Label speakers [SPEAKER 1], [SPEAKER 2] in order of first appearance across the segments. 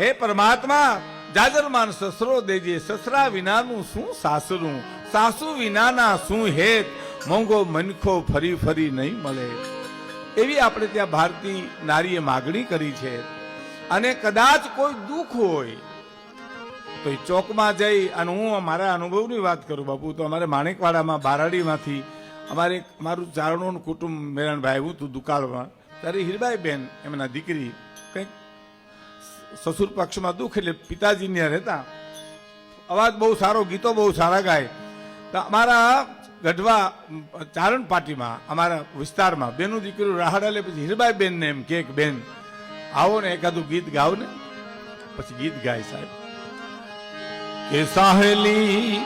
[SPEAKER 1] હે પરમાત્મા જાજરમાન સસરો દેજે, સસરા વિનાનું શું સાસરું, સાસુ વિનાના શું હેત, મોંઘો મનખો ફરી ફરી નહીં મળે. એવી આપણે ત્યાં ભારતીય નારીએ માગણી કરી છે. અને કદાચ કોઈ દુઃખ હોય તો એ ચોકમાં જઈ, અને હું મારા અનુભવની વાત કરું બાપુ, તો અમારે માણેકવાડામાં બારાડીમાંથી મારું ચારણોનું કુટુંબ મેરણભાઈ આવ્યું હતું દુકાળમાં. ત્યારે હીરબાઈ બેન એમના દીકરી કંઈક સસુર પક્ષમાં દુઃખ એટલે પિતાજીને રહેતા, અવાજ બહુ સારો, ગીતો બહુ સારા ગાય. તો અમારા ગઢવા ચારણ પાર્ટીમાં અમારા વિસ્તારમાં બેનું દીકરીઓ રાહડા લે. પછી હીરબાઈ બેન ને એમ કે બેન આવો ને એકાદું ગીત ગાવ ને. પછી ગીત ગાય સાહેબ કે સાહેલી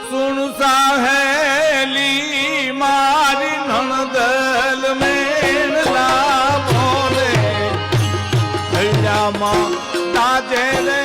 [SPEAKER 1] સુણ સાહેલી મારી નણદલ મેળલા બોલે હૈયામાં તાજે રે